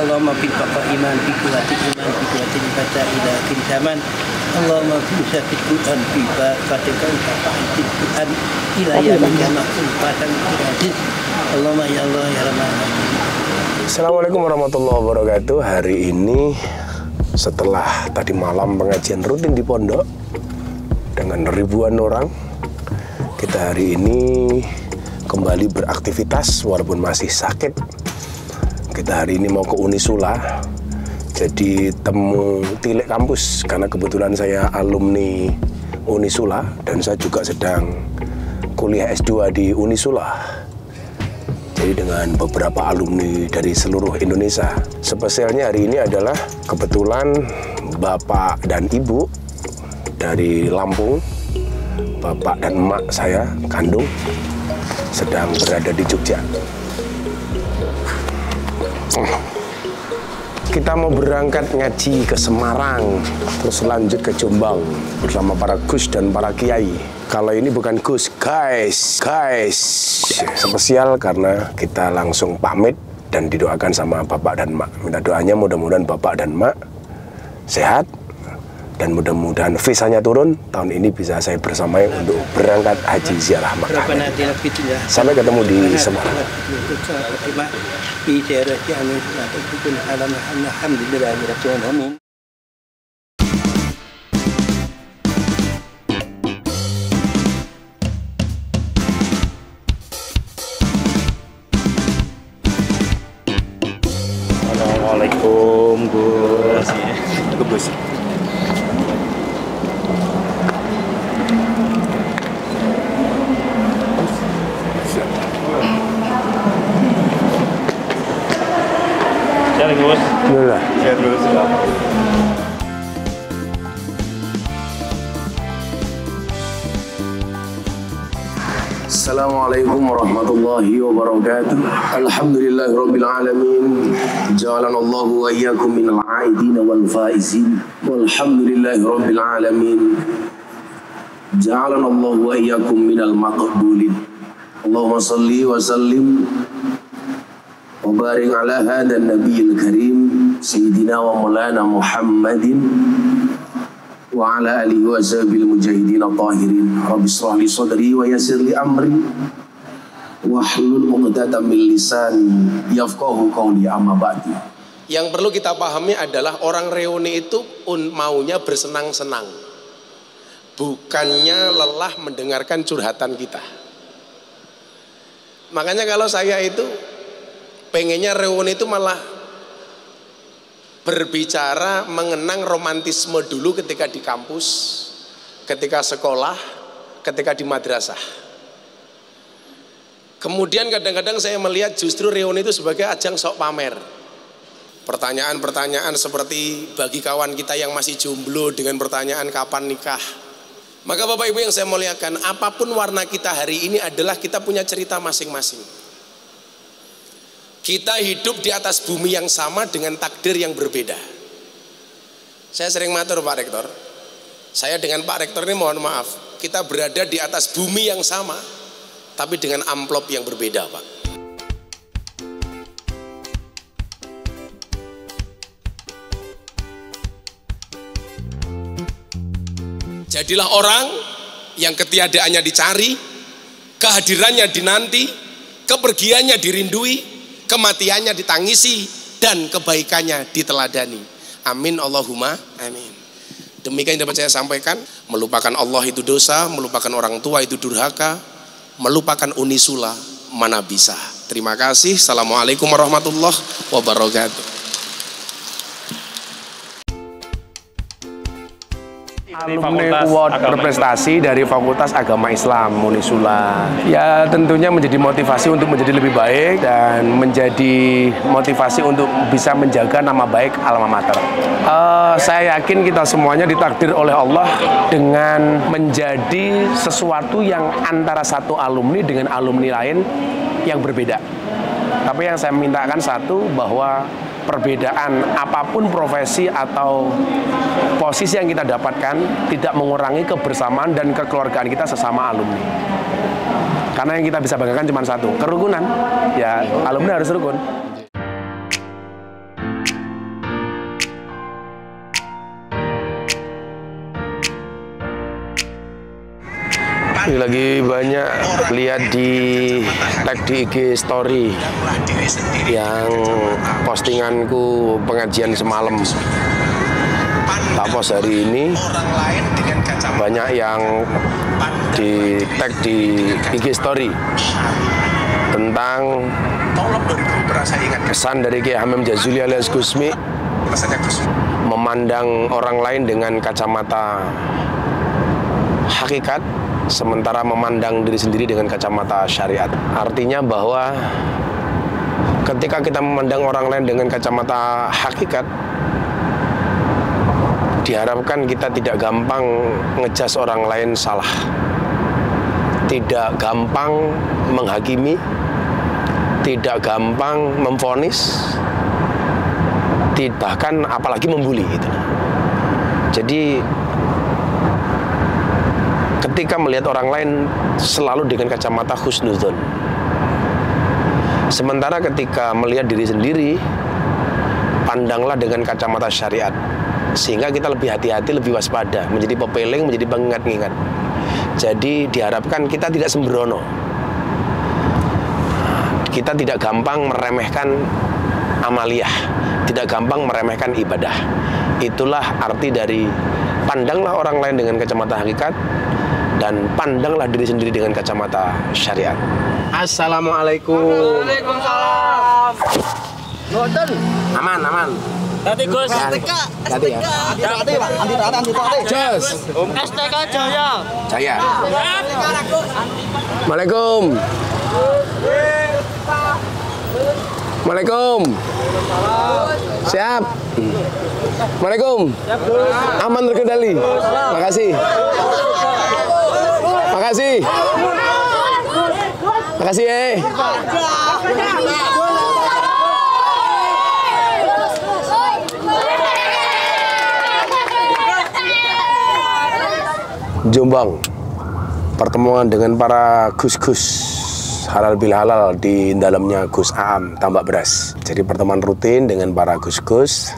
Allahumma fil baqa iman fi kuwati bata ila akhir zaman. Allahumma fil safit Quran fi baqatika fa'atil Quran ila yaumil mahfuzatan aziz. Allahumma ya Allah ya Rahman. Assalamualaikum warahmatullahi wabarakatuh. Hari ini setelah tadi malam pengajian rutin di pondok dengan ribuan orang, kita hari ini kembali beraktivitas walaupun masih sakit. Kita hari ini mau ke Unisula, jadi temu tilik kampus karena kebetulan saya alumni Unisula dan saya juga sedang kuliah S2 di Unisula. Jadi dengan beberapa alumni dari seluruh Indonesia. Spesialnya hari ini adalah kebetulan bapak dan ibu dari Lampung, bapak dan emak saya kandung sedang berada di Jogja. Kita mau berangkat ngaji ke Semarang, terus lanjut ke Jombang bersama para Gus dan para Kiai. Kalau ini bukan Gus, guys. Spesial karena kita langsung pamit dan didoakan sama bapak dan mak. Minta doanya mudah-mudahan bapak dan mak sehat dan mudah-mudahan visanya turun. Tahun ini bisa saya bersamai untuk berangkat haji ziarah Makkah. Sampai ketemu di Semarang. Assalamualaikum Gus. Gus. Jalan Gus. Bismillah. Sehat Gus. Assalamualaikum warahmatullahi wabarakatuh. Alhamdulillahirabbil alamin. Ja'alanallahu wa iyyakum minal aidin wal faizin. Walhamdulillahirabbil alamin. Ja'alanallahu wa iyyakum minal maqbulin. Allahumma shalli wa sallim wa barik ala hadan nabiyil karim sayyidina wa maulana Muhammadin wa ala alihi wa sahbihi mujahidin tahirin. Rabbi shrah li sadri wa yassir li amri wahlul 'uqdatam min lisani yafqahu qawli amma ba'du. Yang perlu kita pahami adalah orang reuni itu maunya bersenang-senang, bukannya lelah mendengarkan curhatan kita. Makanya kalau saya itu pengennya reuni itu malah berbicara mengenang romantisme dulu ketika di kampus, ketika sekolah, ketika di madrasah. Kemudian kadang-kadang saya melihat justru reuni itu sebagai ajang sok pamer. Pertanyaan-pertanyaan seperti bagi kawan kita yang masih jomblo dengan pertanyaan kapan nikah. Maka Bapak Ibu yang saya muliakan, apapun warna kita hari ini adalah kita punya cerita masing-masing. Kita hidup di atas bumi yang sama dengan takdir yang berbeda. Saya sering matur Pak Rektor, saya dengan Pak Rektor ini mohon maaf, kita berada di atas bumi yang sama, tapi dengan amplop yang berbeda Pak. Jadilah orang yang ketiadaannya dicari, kehadirannya dinanti, kepergiannya dirindui, kematiannya ditangisi, dan kebaikannya diteladani. Amin Allahumma amin. Demikian yang dapat saya sampaikan. Melupakan Allah itu dosa, melupakan orang tua itu durhaka, melupakan Unisula mana bisa. Terima kasih. Assalamualaikum warahmatullahi wabarakatuh. Alumni Award berprestasi dari Fakultas Agama Islam Unisula. Ya tentunya menjadi motivasi untuk menjadi lebih baik dan menjadi motivasi untuk bisa menjaga nama baik alma mater. Saya yakin kita semuanya ditakdir oleh Allah dengan menjadi sesuatu yang antara satu alumni dengan alumni lain yang berbeda. Tapi yang saya mintakan satu, bahwa perbedaan apapun profesi atau posisi yang kita dapatkan tidak mengurangi kebersamaan dan kekeluargaan kita sesama alumni. Karena yang kita bisa banggakan cuma satu, kerukunan. Ya, alumni harus rukun. Ini lagi banyak lihat di tag di IG story yang postinganku pengajian semalam. Tak post hari ini, banyak yang di tag di IG story tentang pesan dari Kiai Hamim Jazuli alias Gusmi memandang orang lain dengan kacamata hakikat, sementara memandang diri sendiri dengan kacamata syariat. Artinya bahwa ketika kita memandang orang lain dengan kacamata hakikat, diharapkan kita tidak gampang ngejas orang lain salah, tidak gampang menghakimi, tidak gampang memvonis, bahkan apalagi membuli gitu. Jadi ketika melihat orang lain selalu dengan kacamata husnudzon, sementara ketika melihat diri sendiri pandanglah dengan kacamata syariat, sehingga kita lebih hati-hati, lebih waspada, menjadi pepeling, menjadi pengingat-ingat. Jadi diharapkan kita tidak sembrono, kita tidak gampang meremehkan amaliyah, tidak gampang meremehkan ibadah. Itulah arti dari pandanglah orang lain dengan kacamata hakikat dan pandanglah diri sendiri dengan kacamata syariat. Assalamualaikum. Waalaikumsalam. Ngoten. Aman. Tadi Gus. Tadi ya. Anti. Jos. STK Jaya. Jaya. Waalaikum. Waalaikum. Siap. Waalaikum. Aman terkendali. Makasih. Jombang, pertemuan dengan para gus-gus halal bil halal di dalamnya Gus Aam Tambak Beras. Jadi pertemuan rutin dengan para gus-gus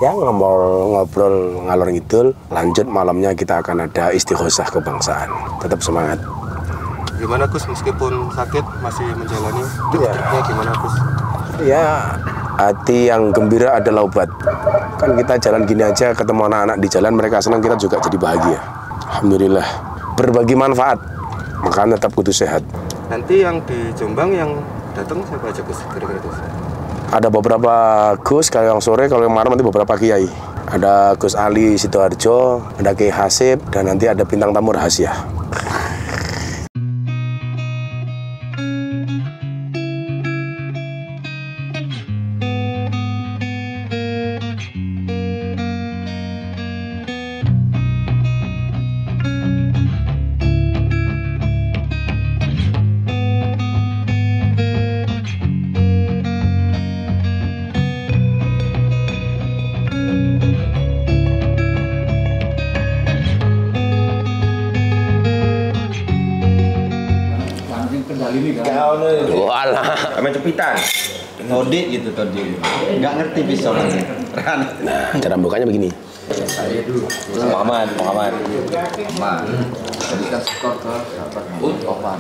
yang ngobrol ngalor ngidul. Lanjut malamnya kita akan ada istighosah kebangsaan. Tetap semangat. Gimana Gus, meskipun sakit masih menjalani? Triknya gimana Gus? Ya, hati yang gembira adalah obat. Kan kita jalan gini aja, ketemu anak-anak di jalan, mereka senang, kita juga jadi bahagia. Alhamdulillah, berbagi manfaat, makanya tetap kudu sehat. Nanti yang di Jombang yang datang siapa aja Gus? Kira-kira Gus? Ada beberapa Gus, kalau yang sore, kalau yang malam nanti beberapa kiai. Ada Gus Ali Sidoarjo, ada Kiai Hasib, dan nanti ada bintang tamu rahasia. Walah, main cepitan. Todik gitu tadi. Enggak ngerti pisau lagi. Nah, cara bukanya begini. Aman. Tadi kan skor ke Topan.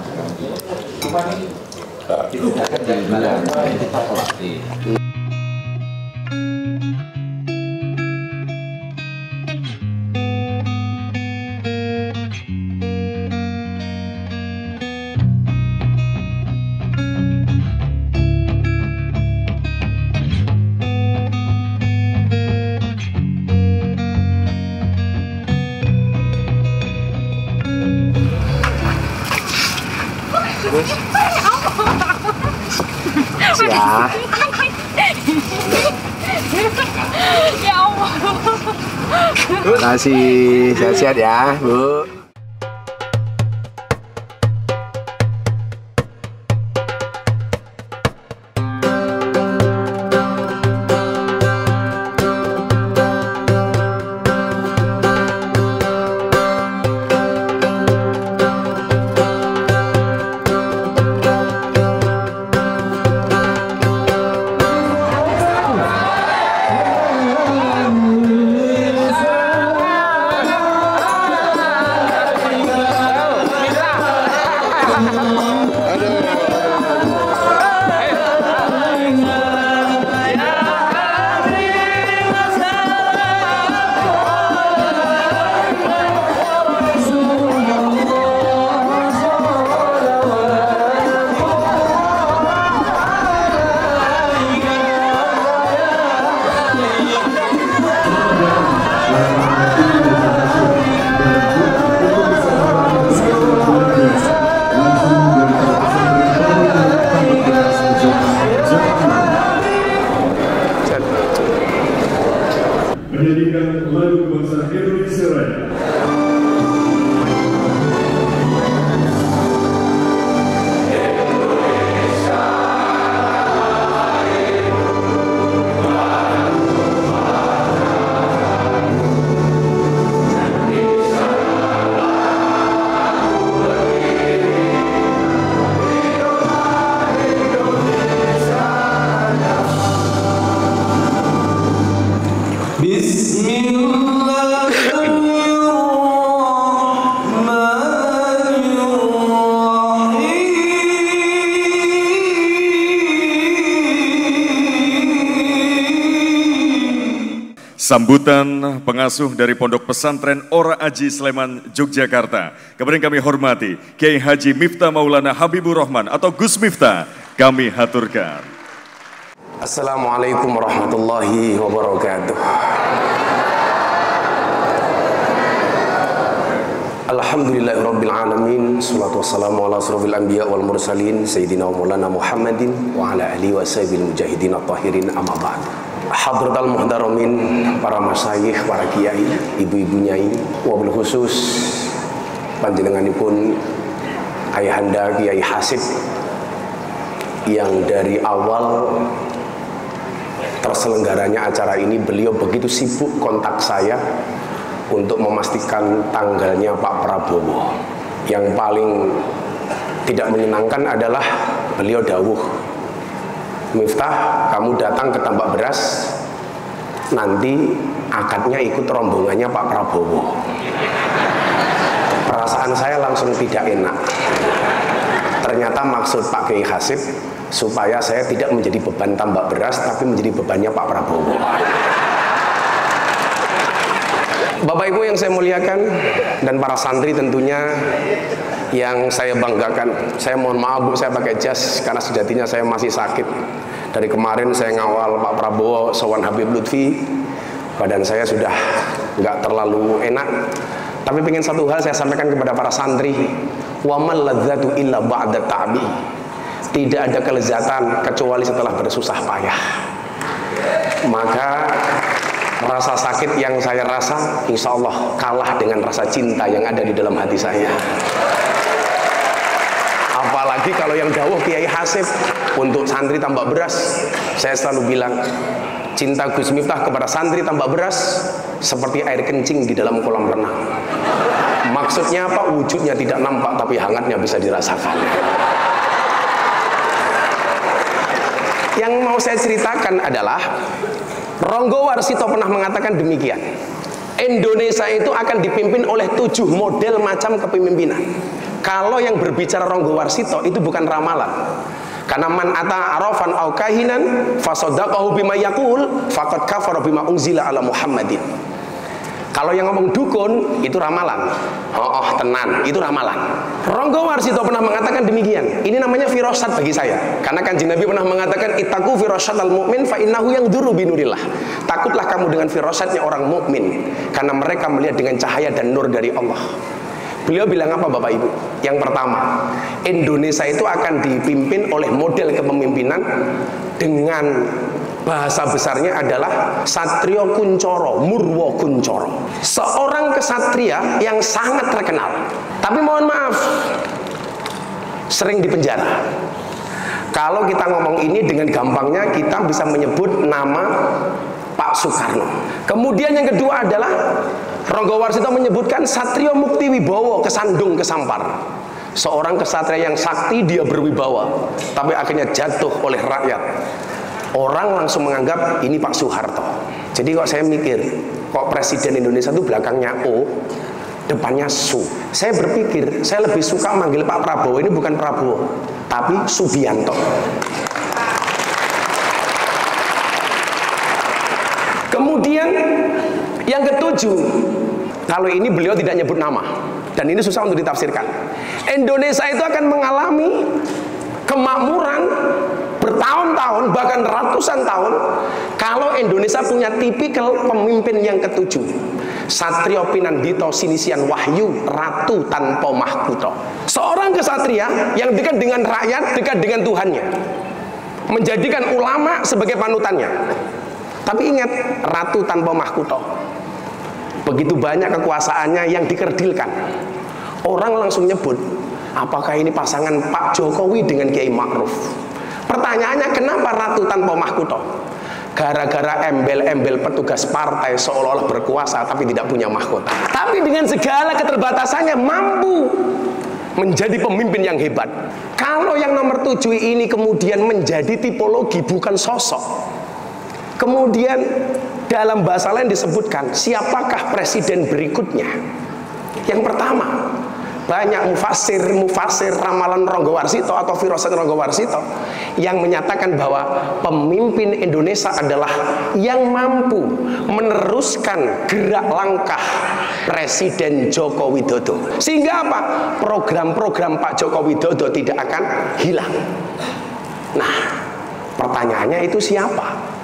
Kita kan jadi bilang kita pelatih. Ya. Ya Allah. Terima kasih, sehat-sehat ya, Bu. menyanyikan lagu kebangsaan Indonesia Raya. Sambutan pengasuh dari Pondok Pesantren Ora Aji Sleman, Yogyakarta. Kemudian kami hormati Kiai Haji Miftah Maulana Habibur Rahman atau Gus Miftah, kami haturkan. Assalamualaikum warahmatullahi wabarakatuh. Alhamdulillahirabbil alamin, salatu wassalamu ala asrofil anbiya wal mursalin sayyidina wa maulana Muhammadin wa ala alihi washabil mujahidin at-tahirin, amma ba'd. Hadratal muhtaramin, para masyayikh, para kiai, ibu-ibu nyai, wabil khusus panjenenganipun ayahanda Kiai Hasib yang dari awal terselenggaranya acara ini beliau begitu sibuk kontak saya untuk memastikan tanggalnya Pak Prabowo. Yang paling tidak menyenangkan adalah beliau dawuh, Miftah, kamu datang ke Tambak Beras, nanti akadnya ikut rombongannya Pak Prabowo. Perasaan saya langsung tidak enak. Ternyata maksud Pak Kiai Hasib supaya saya tidak menjadi beban Tambak Beras, tapi menjadi bebannya Pak Prabowo. Bapak Ibu yang saya muliakan dan para santri tentunya yang saya banggakan. Saya mohon maaf Bu, saya pakai jas karena sejatinya saya masih sakit. Dari kemarin saya ngawal Pak Prabowo sowan Habib Lutfi, badan saya sudah nggak terlalu enak. Tapi pengen satu hal saya sampaikan kepada para santri, wa mal ladzatu illa ba'da ta'bi. Tidak ada kelezatan kecuali setelah bersusah payah. Maka rasa sakit yang saya rasa insya Allah kalah dengan rasa cinta yang ada di dalam hati saya. Apalagi kalau yang dawuh Kiai Hasib untuk santri Tambak Beras, saya selalu bilang cinta Gus Miftah kepada santri Tambak Beras seperti air kencing di dalam kolam renang. Maksudnya apa? Wujudnya tidak nampak tapi hangatnya bisa dirasakan. Yang mau saya ceritakan adalah Ronggo Warsito pernah mengatakan demikian, Indonesia itu akan dipimpin oleh 7 model macam kepemimpinan. Kalau yang berbicara Ronggo Warsito itu bukan ramalan, karena man ata arafan au kahinan fasaddaqahu bima yaqul faqad kafara bima unzila ala Muhammadin. Kalau yang ngomong dukun itu ramalan. Tenan, itu ramalan. Ronggo Warsito pernah mengatakan demikian. Ini namanya firasat bagi saya. Karena Kanjeng Nabi pernah mengatakan ittaqu firasyatal mu'min fa innahu yanzuru binurillah. Takutlah kamu dengan firasatnya orang mukmin, karena mereka melihat dengan cahaya dan nur dari Allah. Beliau bilang apa Bapak Ibu? Yang pertama, Indonesia itu akan dipimpin oleh model kepemimpinan dengan bahasa besarnya adalah Satrio Kuncoro, Murwo Kuncoro. Seorang kesatria yang sangat terkenal. Tapi mohon maaf, sering dipenjara. Kalau kita ngomong ini dengan gampangnya kita bisa menyebut nama Pak Soekarno. Kemudian yang kedua adalah Ronggo Warsito menyebutkan Satrio Mukti Wibowo, kesandung kesampar. Seorang kesatria yang sakti, dia berwibawa, tapi akhirnya jatuh oleh rakyat. Orang langsung menganggap ini Pak Soeharto. Jadi kok saya mikir, kok Presiden Indonesia itu belakangnya O, depannya Su. Saya berpikir, saya lebih suka manggil Pak Prabowo ini bukan Prabowo, tapi Subianto. Kemudian yang ketujuh, kalau ini beliau tidak nyebut nama, dan ini susah untuk ditafsirkan. Indonesia itu akan mengalami kemakmuran bertahun-tahun, bahkan ratusan tahun, kalau Indonesia punya tipikal pemimpin yang ketujuh. Satrio Pinandito Sinisian Wahyu, ratu tanpa mahkota. Seorang kesatria yang dekat dengan rakyat, dekat dengan Tuhannya, menjadikan ulama sebagai panutannya. Tapi ingat, ratu tanpa mahkota. Begitu banyak kekuasaannya yang dikerdilkan. Orang langsung nyebut, apakah ini pasangan Pak Jokowi dengan Kiai Ma'ruf? Pertanyaannya, kenapa ratu tanpa mahkota? Gara-gara embel-embel petugas partai seolah-olah berkuasa tapi tidak punya mahkota. Tapi dengan segala keterbatasannya mampu menjadi pemimpin yang hebat. Kalau yang nomor 7 ini kemudian menjadi tipologi bukan sosok. Kemudian dalam bahasa lain disebutkan siapakah presiden berikutnya. Yang pertama, banyak mufasir ramalan Ronggo Warsito atau firasat Ronggo Warsito yang menyatakan bahwa pemimpin Indonesia adalah yang mampu meneruskan gerak langkah Presiden Joko Widodo. Sehingga apa? Program-program Pak Joko Widodo tidak akan hilang. Nah, pertanyaannya itu siapa?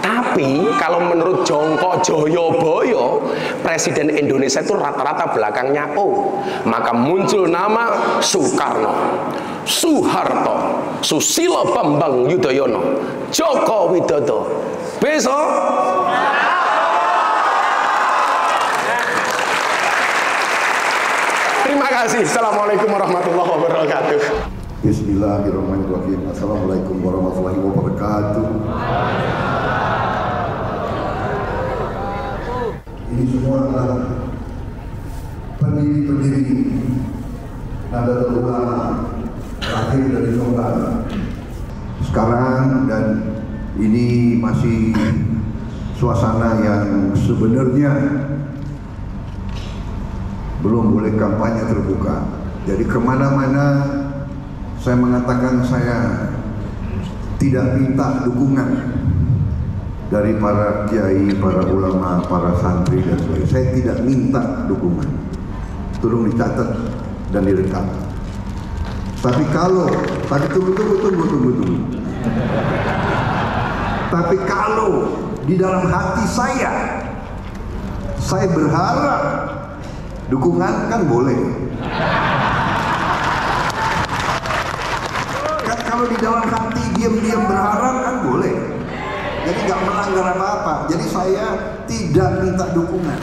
Tapi kalau menurut Jongko Joyoboyo, Presiden Indonesia itu rata-rata belakangnya O. Maka muncul nama Soekarno, Soeharto, Susilo Bambang Yudhoyono, Joko Widodo. Besok terima kasih. Assalamualaikum warahmatullahi wabarakatuh. Bismillahirrahmanirrahim. Assalamualaikum warahmatullahi wabarakatuh. Ini semua adalah pendiri-pendiri Nahdlatul Ulama lahir dari Jombang. Sekarang dan ini masih suasana yang sebenarnya belum boleh kampanye terbuka. Jadi kemana-mana saya mengatakan saya tidak minta dukungan dari para kiai, para ulama, para santri dan sebagainya. Saya tidak minta dukungan. Tolong dicatat dan direkam. Tapi kalau, tunggu. Tapi kalau di dalam hati saya berharap dukungan kan boleh. Kan kalau di dalam hati diam-diam berharap kan boleh. Jadi nggak melanggar apa-apa. Jadi saya tidak minta dukungan.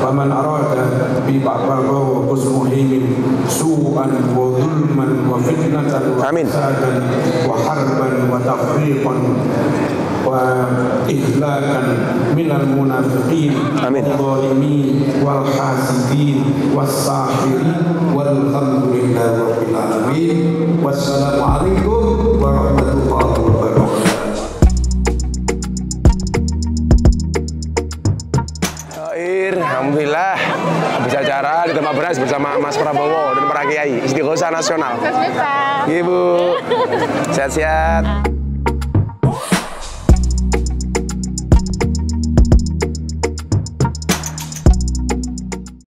Faman arada bi ba'dahu qusmuhim su'an wa dhulman wa fitnatan wa fasadan wa harban wa tafriqan wa ihlakan minal munafiqin wal-zalimin wal hasidin was sahirin walhamdulillahi rabbil alamin. Wassalamualaikum warahmatullahi wabarakatuh. Alhamdulillah bisa acara di tempat beras bersama Mas Prabowo dan para kiai Istighosah Nasional. Ibu sehat-sehat.